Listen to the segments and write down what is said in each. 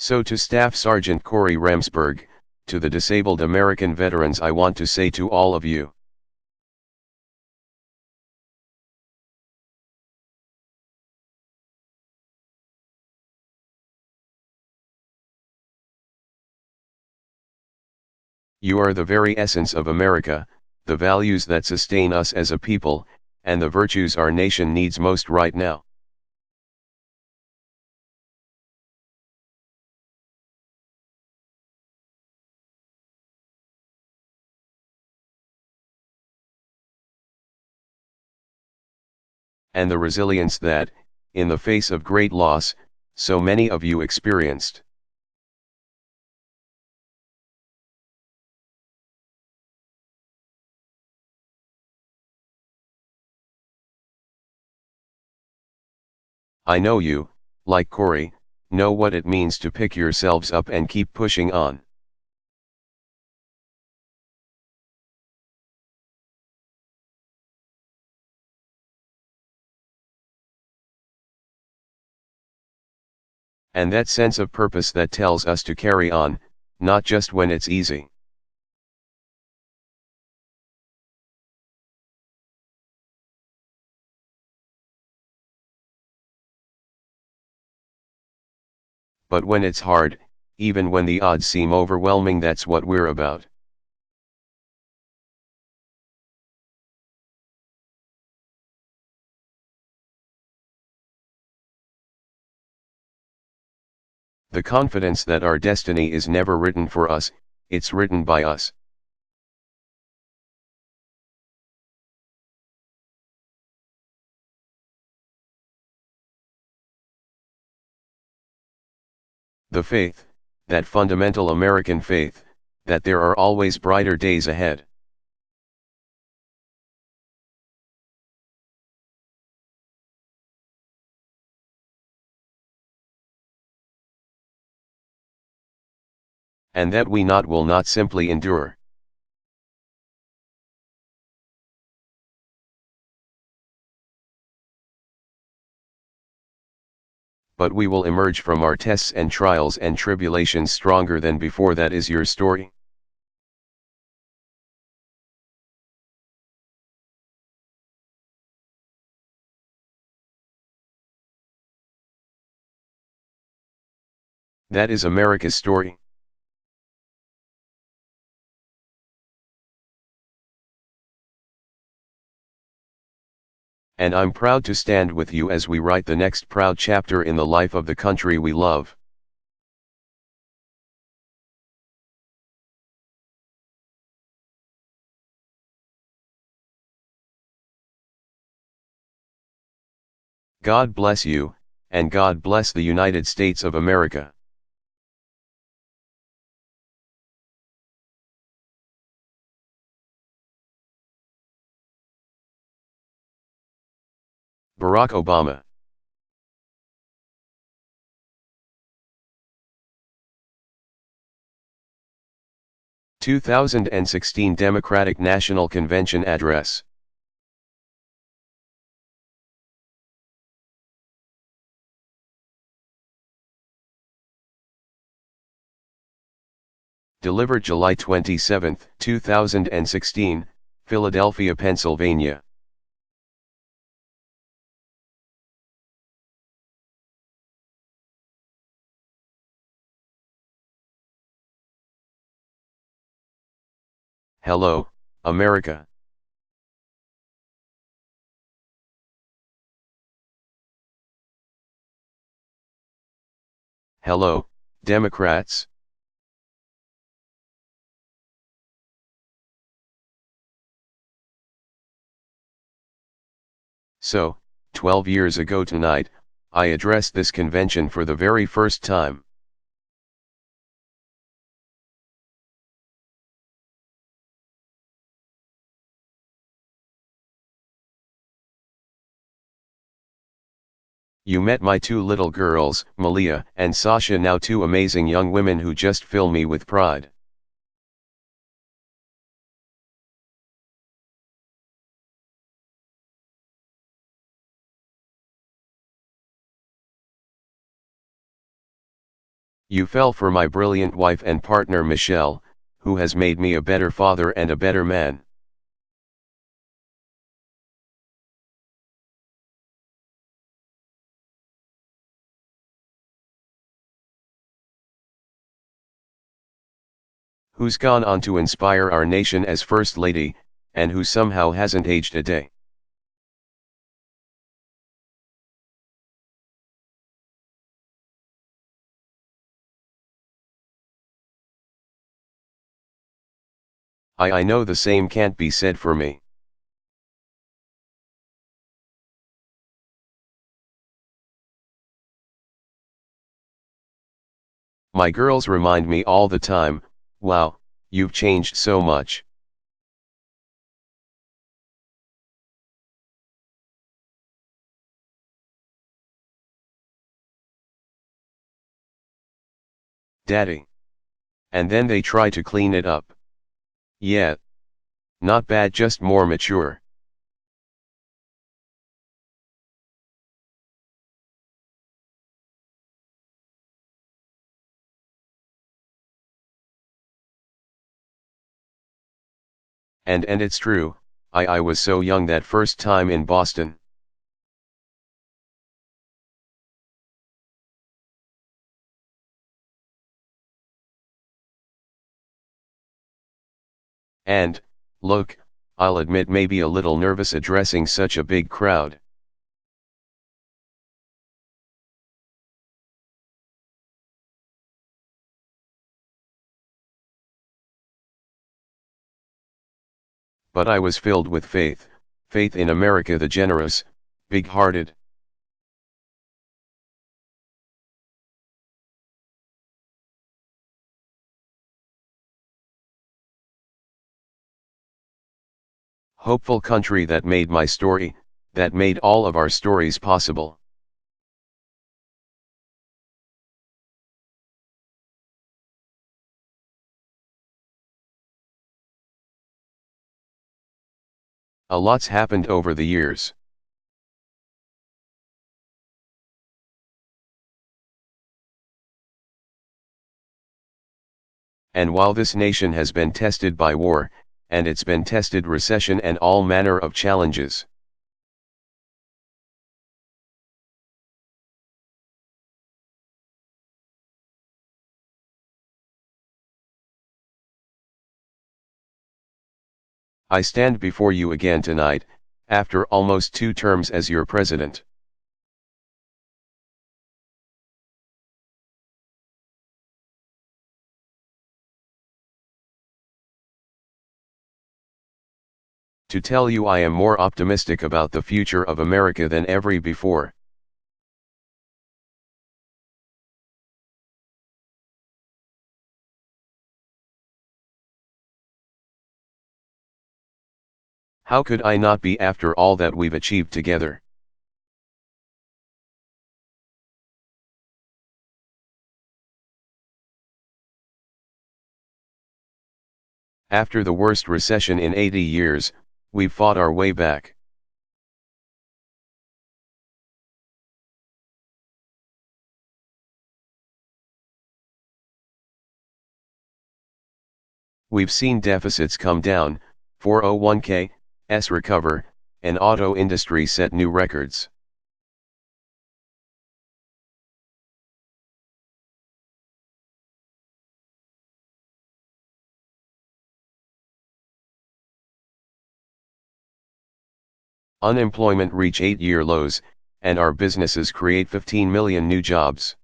So to Staff Sergeant Corey Ramsberg, to the disabled American veterans, I want to say to all of you, you are the very essence of America, the values that sustain us as a people, and the virtues our nation needs most right now. And the resilience that, in the face of great loss, so many of you experienced. I know you, like Corey, know what it means to pick yourselves up and keep pushing on. And that sense of purpose that tells us to carry on, not just when it's easy. But when it's hard, even when the odds seem overwhelming, that's what we're about. The confidence that our destiny is never written for us, it's written by us. The faith, that fundamental American faith, that there are always brighter days ahead. And that we will not simply endure. But we will emerge from our tests and trials and tribulations stronger than before. That is your story. That is America's story. And I'm proud to stand with you as we write the next proud chapter in the life of the country we love. God bless you, and God bless the United States of America. Barack Obama. 2016 Democratic National Convention Address. Delivered July 27, 2016, Philadelphia, Pennsylvania. Hello, America. Hello, Democrats. So, 12 years ago tonight, I addressed this convention for the very first time. You met my two little girls, Malia and Sasha, now two amazing young women who just fill me with pride. You fell for my brilliant wife and partner Michelle, who has made me a better father and a better man. Who's gone on to inspire our nation as First Lady, and who somehow hasn't aged a day. I know the same can't be said for me. My girls remind me all the time, wow, you've changed so much. Daddy. And then they try to clean it up. Yeah. Not bad, just more mature. And it's true, I was so young that first time in Boston. And, look, I'll admit maybe a little nervous addressing such a big crowd. But I was filled with faith, faith in America the generous, big-hearted. Hopeful country that made my story, that made all of our stories possible. A lot's happened over the years. And while this nation has been tested by war, and it's been tested recession and all manner of challenges. I stand before you again tonight, after almost 2 terms as your president. To tell you I am more optimistic about the future of America than ever before. How could I not be after all that we've achieved together? After the worst recession in 80 years, we've fought our way back. We've seen deficits come down, 401(k)s recover, and auto industry set new records. Unemployment reach 8-year lows, and our businesses create 15 million new jobs.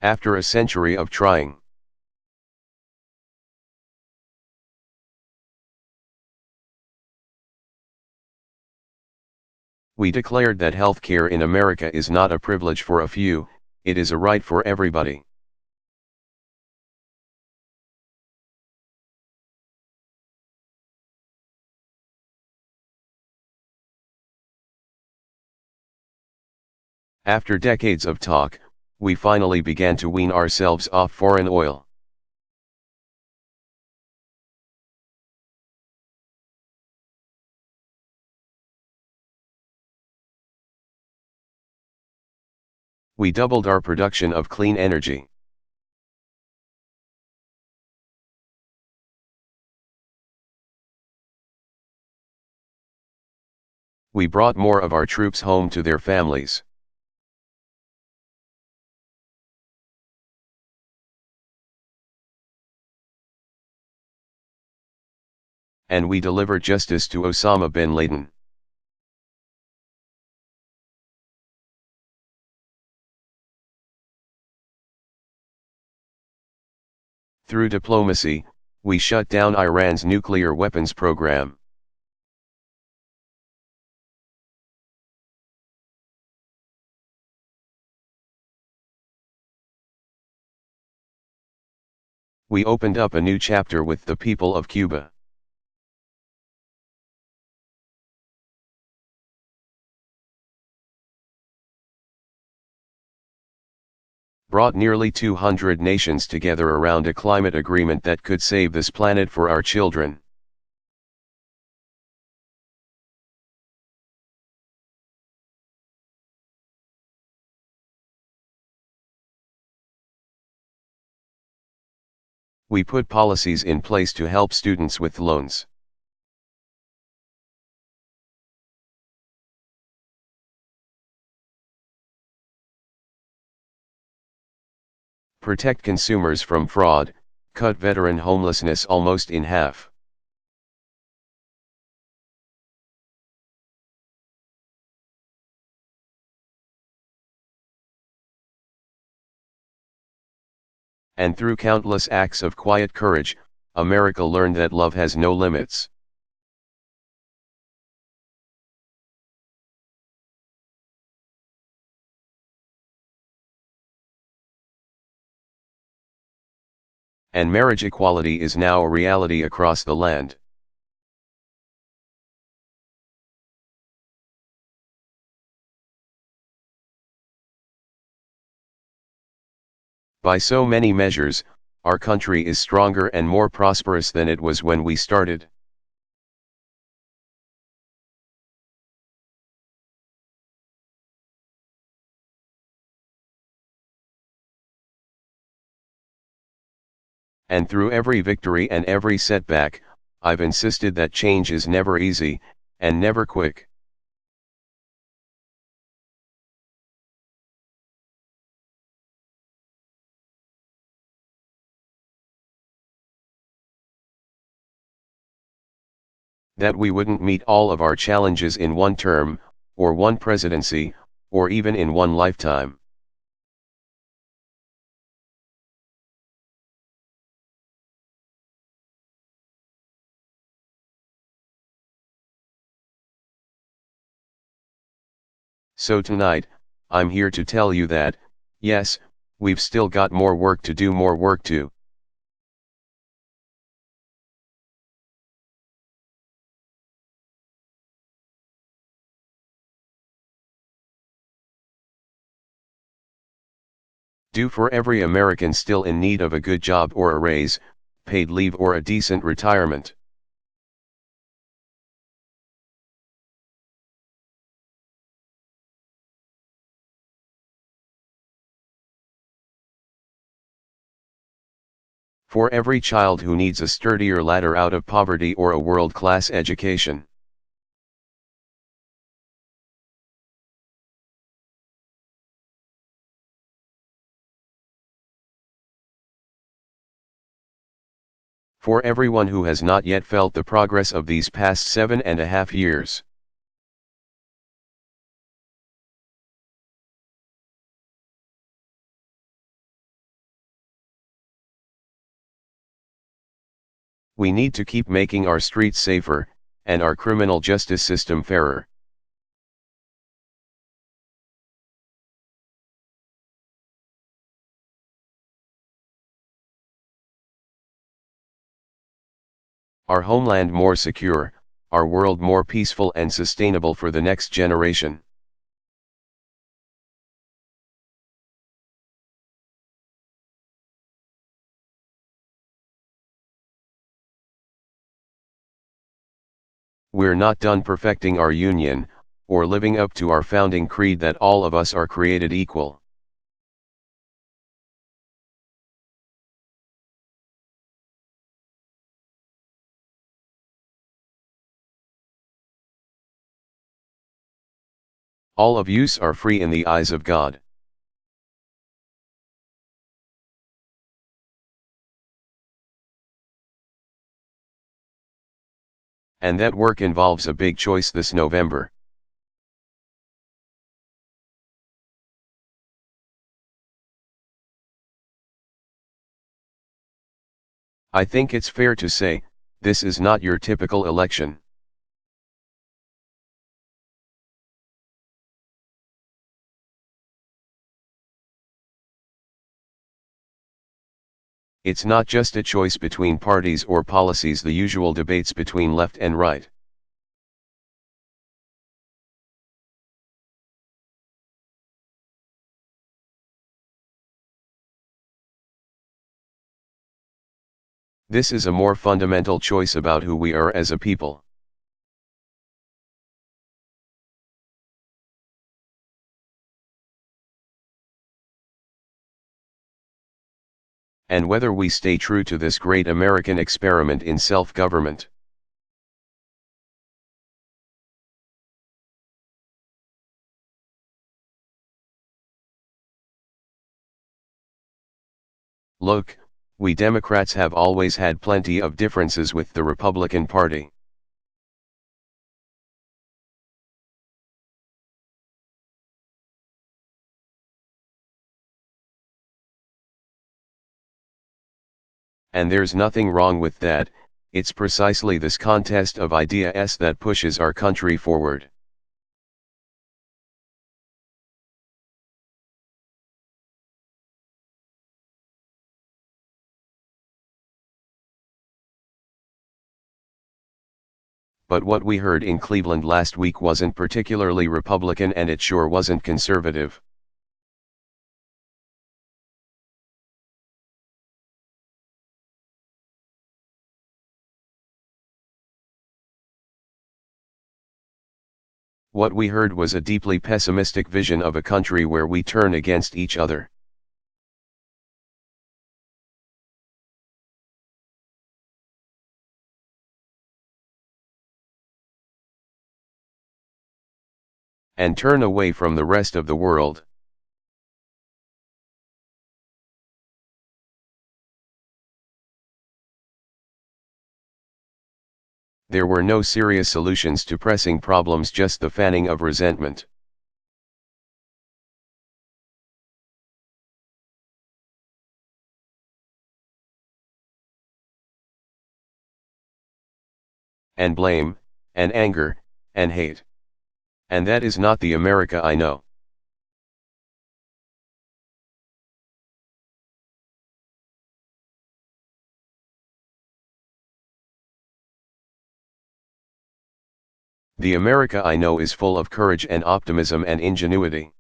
After a century of trying. We declared that healthcare in America is not a privilege for a few, it is a right for everybody. After decades of talk, we finally began to wean ourselves off foreign oil. We doubled our production of clean energy. We brought more of our troops home to their families. And we delivered justice to Osama bin Laden. Through diplomacy, we shut down Iran's nuclear weapons program. We opened up a new chapter with the people of Cuba. Brought nearly 200 nations together around a climate agreement that could save this planet for our children. We put policies in place to help students with loans. Protect consumers from fraud, cut veteran homelessness almost in half. And through countless acts of quiet courage, America learned that love has no limits. And marriage equality is now a reality across the land. By so many measures, our country is stronger and more prosperous than it was when we started. And through every victory and every setback, I've insisted that change is never easy, and never quick. That we wouldn't meet all of our challenges in one term, or one presidency, or even in one lifetime. So tonight, I'm here to tell you that, yes, we've still got more work to do, more work to. Do for every American still in need of a good job or a raise, paid leave or a decent retirement. For every child who needs a sturdier ladder out of poverty or a world-class education. For everyone who has not yet felt the progress of these past 7.5 years. We need to keep making our streets safer, and our criminal justice system fairer. Our homeland more secure, our world more peaceful and sustainable for the next generation. We're not done perfecting our union, or living up to our founding creed that all of us are created equal. All of use are free in the eyes of God. And that work involves a big choice this November. I think it's fair to say, this is not your typical election. It's not just a choice between parties or policies, the usual debates between left and right. This is a more fundamental choice about who we are as a people. And whether we stay true to this great American experiment in self-government. Look, we Democrats have always had plenty of differences with the Republican Party. And there's nothing wrong with that, it's precisely this contest of ideas that pushes our country forward. But what we heard in Cleveland last week wasn't particularly Republican, and it sure wasn't conservative. What we heard was a deeply pessimistic vision of a country where we turn against each other. And turn away from the rest of the world. There were no serious solutions to pressing problems, just the fanning of resentment. And blame, and anger, and hate. And that is not the America I know. The America I know is full of courage and optimism and ingenuity.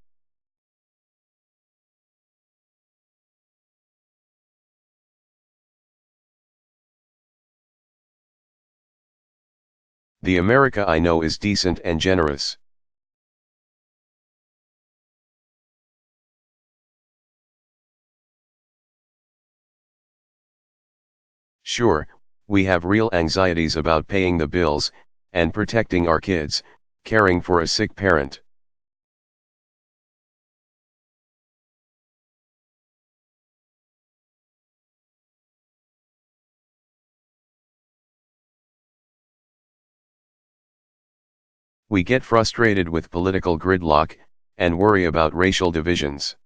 The America I know is decent and generous. Sure, we have real anxieties about paying the bills, and protecting our kids, caring for a sick parent. We get frustrated with political gridlock, and worry about racial divisions.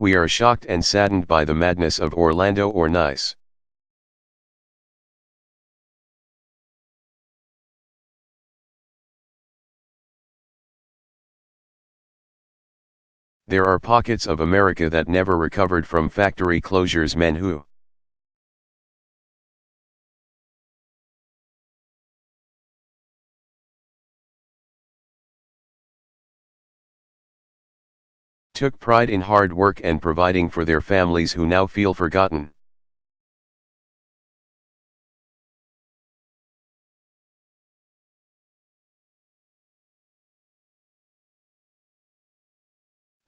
We are shocked and saddened by the madness of Orlando or Nice. There are pockets of America that never recovered from factory closures, men who took pride in hard work and providing for their families, who now feel forgotten.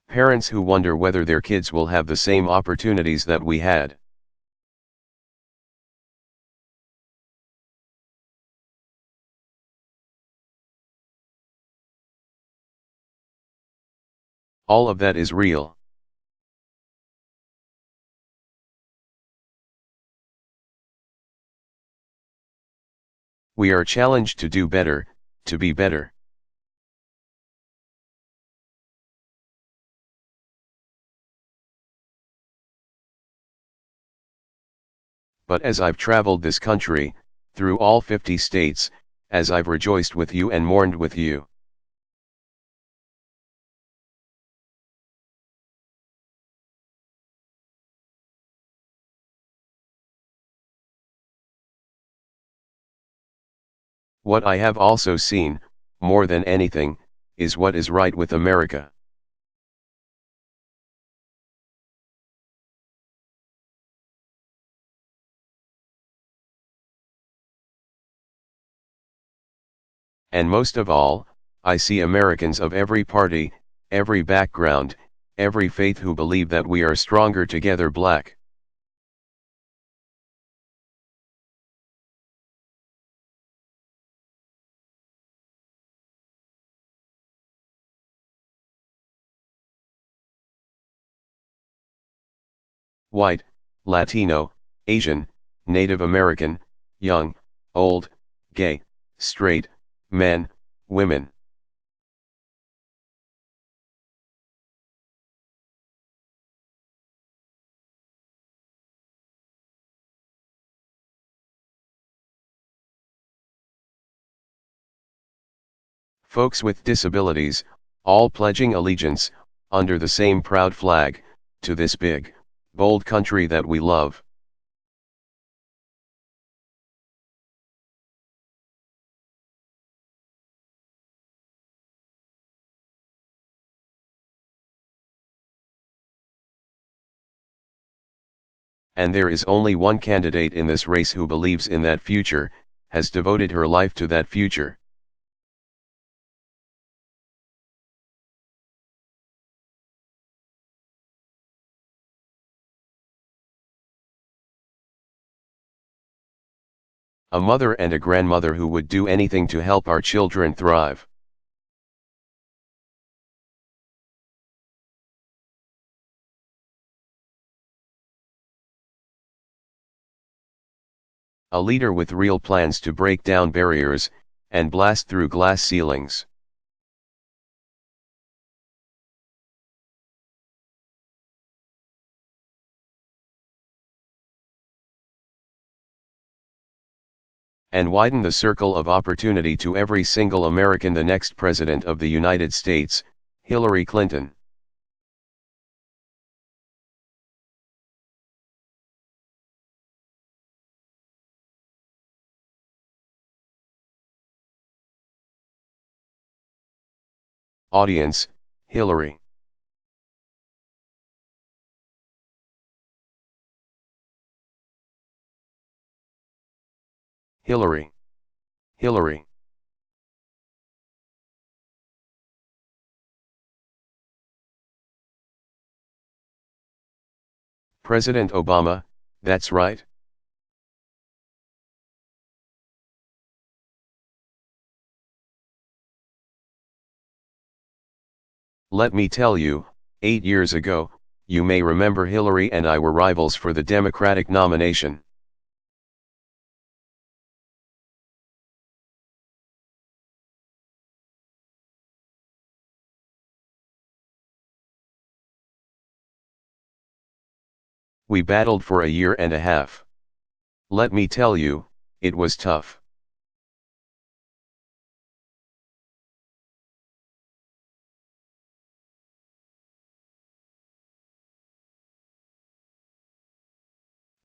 Parents who wonder whether their kids will have the same opportunities that we had. All of that is real. We are challenged to do better, to be better. But as I've traveled this country, through all 50 states, as I've rejoiced with you and mourned with you, what I have also seen, more than anything, is what is right with America. And most of all, I see Americans of every party, every background, every faith who believe that we are stronger together. Black. White, Latino, Asian, Native American, young, old, gay, straight, men, women. Folks with disabilities, all pledging allegiance, under the same proud flag, to this big, bold country that we love. And there is only one candidate in this race who believes in that future, has devoted her life to that future. A mother and a grandmother who would do anything to help our children thrive. A leader with real plans to break down barriers, and blast through glass ceilings. And widen the circle of opportunity to every single American. The next President of the United States, Hillary Clinton. Audience, Hillary. Hillary. Hillary. President Obama, that's right. Let me tell you, 8 years ago, you may remember Hillary and I were rivals for the Democratic nomination. We battled for a year and a half. Let me tell you, it was tough.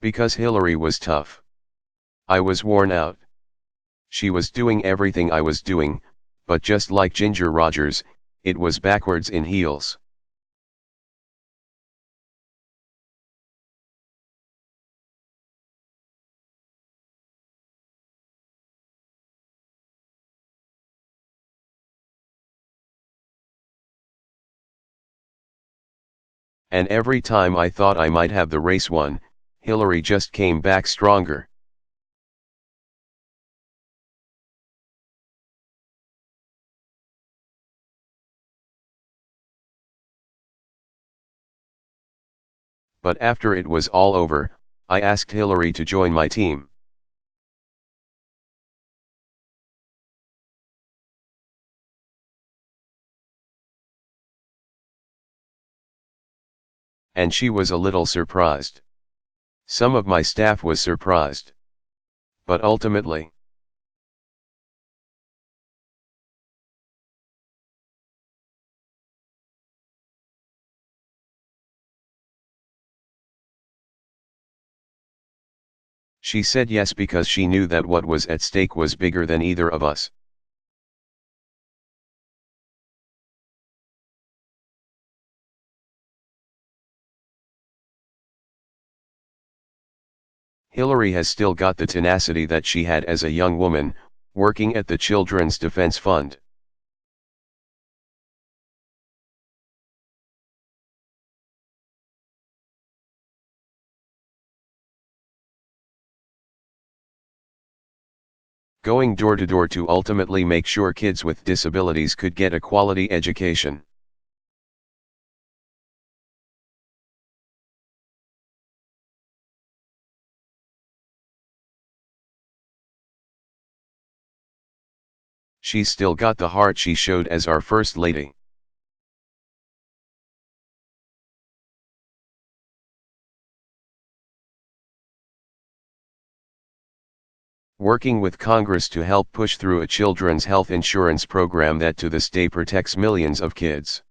Because Hillary was tough. I was worn out. She was doing everything I was doing, but just like Ginger Rogers, it was backwards in heels. And every time I thought I might have the race won, Hillary just came back stronger. But after it was all over, I asked Hillary to join my team. And she was a little surprised. Some of my staff was surprised. But ultimately, she said yes because she knew that what was at stake was bigger than either of us. Hillary has still got the tenacity that she had as a young woman, working at the Children's Defense Fund. Going door to door to ultimately make sure kids with disabilities could get a quality education. She's still got the heart she showed as our First Lady. Working with Congress to help push through a children's health insurance program that to this day protects millions of kids.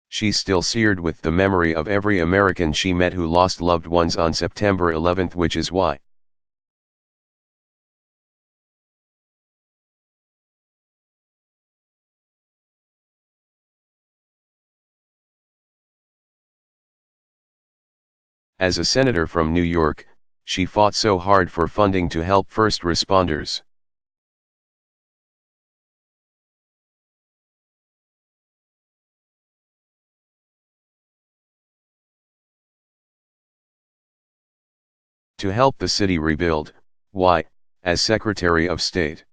She's still seared with the memory of every American she met who lost loved ones on September 11, which is why as a senator from New York, she fought so hard for funding to help first responders. To help the city rebuild, why, as Secretary of State.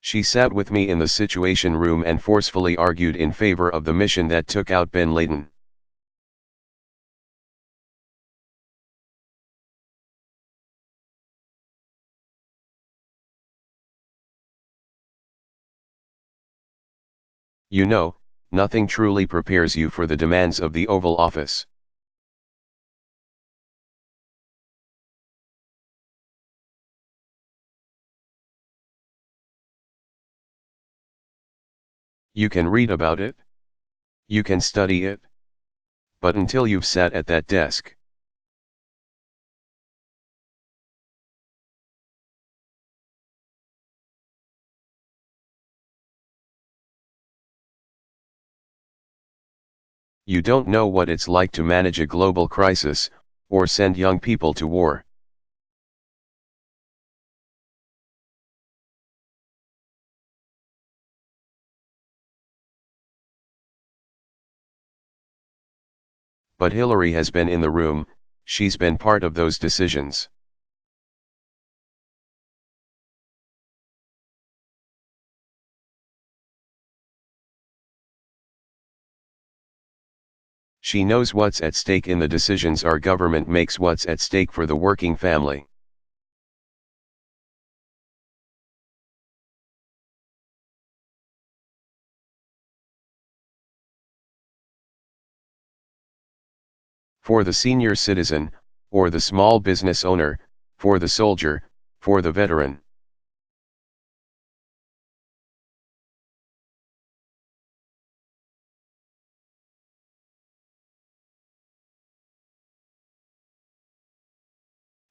She sat with me in the Situation Room and forcefully argued in favor of the mission that took out bin Laden. You know, nothing truly prepares you for the demands of the Oval Office. You can read about it. You can study it. But until you've sat at that desk, you don't know what it's like to manage a global crisis, or send young people to war. But Hillary has been in the room, she's been part of those decisions. She knows what's at stake in the decisions our government makes, what's at stake for the working family. For the senior citizen, or the small business owner, for the soldier, for the veteran.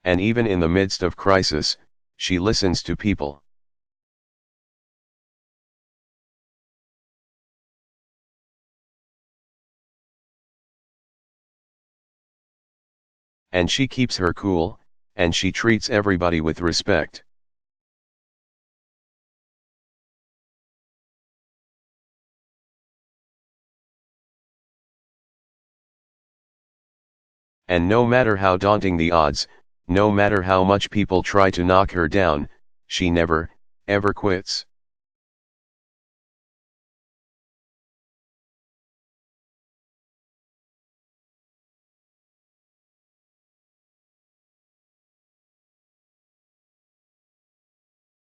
And even in the midst of crisis, she listens to people. And she keeps her cool, and she treats everybody with respect. And no matter how daunting the odds, no matter how much people try to knock her down, she never, ever quits.